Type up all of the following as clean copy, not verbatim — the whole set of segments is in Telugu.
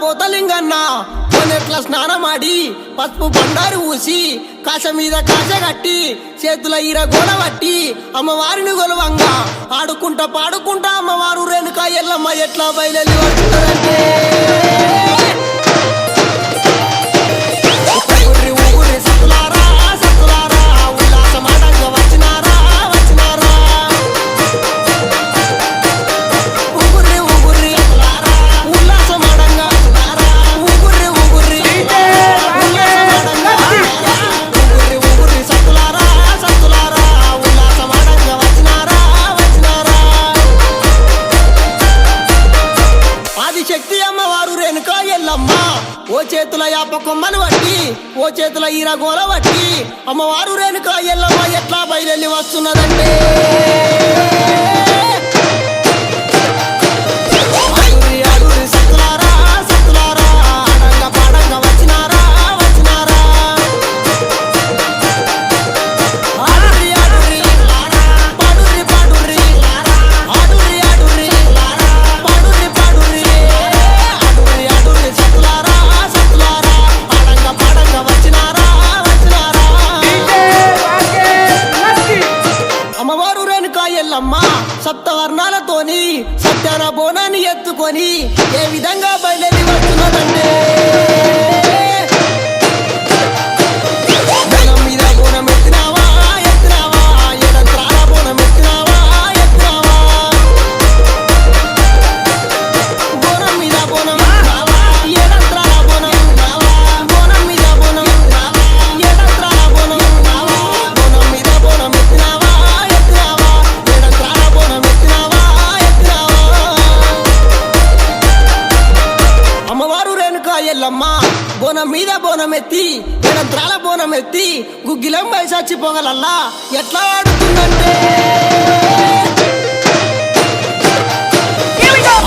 పోతలింగన్న కొనెట్ల స్నానమాడి పసుపు బండారు ఊసి కాశ మీద కాశ కట్టి చేతుల ఈర గోల పట్టి అమ్మవారిని గొలవంగా ఆడుకుంటా పాడుకుంటా అమ్మవారు రేణుకా ఎల్లమ్మ ఎట్లా బయలుదేరి వస్తుందంటే శక్తి అమ్మవారు రేణుకా ఎల్లమ్మ ఓ చేతుల యాప కొమ్మలు పట్టి ఓ చేతుల ఈర గోల పట్టి అమ్మవారు రేణుకా ఎల్లమ్మ ఎట్లా బయలుదేరి వస్తున్నదంటే సప్తవర్ణాలతోని సత్యాన బోనాన్ని ఎత్తుకొని ఏ విధంగా బయలుదేరి వస్తున్నదంటే బోనం మీద బోనం ఎత్తినావా ఎత్తినావా ఎడంత్రాల బోనం ఎత్తినావా ఎత్తినావా బోనం మీద బోనం ఎత్తినావా ఎడంత్రాల బోనం ఎత్తినావా బోనం మీద బోనం ఎత్తినావా ఎడంత్రాల బోనం ఎత్తినావా బోనం మీద బోనం ఎత్తినావా ఎత్తినావా ఎడంత్రాల బోనం ఎత్తినావా ఎత్తినావా అమ్మవారు రేణుకా ఎల్లమ్మ బోనం మీద బోనం ఎత్తి ఎడంత్రాల బోనం ఎత్తి గుగ్గిలం వయసు చచ్చిపోగలల్లా ఎట్లా ఆడుతుందంటే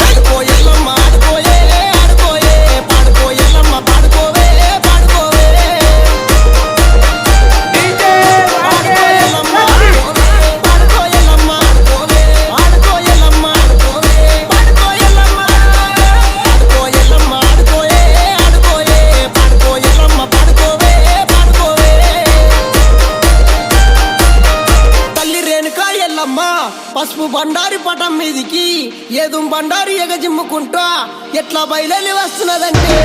ఆడుకో ఎల్లమ్మ ఆడుకోయే ఆడుకోయే పాడుకో ఎల్లమ్మ పాడుకోవే పాడుకోవే ఆడుకో ఎల్లమ్మ ఆడుకోవే పాడుకో ఎల్లమ్మ ఆడుకోవే ఆడుకో ఎల్లమ్మ ఆడుకోవే పాడుకో ఎల్లమ్మ ఆడుకో ఎల్లమ్మ ఆడుకోయే ఆడుకోయే పాడుకో ఎల్లమ్మ పాడుకోవే పాడుకోవే తల్లి రేణుకా ఎల్లమ్మ పసుపు బండారి పటం మీదికి ఏదుం బండారి ఎగజిమ్ముకుంటా ఎట్లా బయలుదేరి వస్తున్నదంటే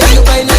ఎల్లు బయలు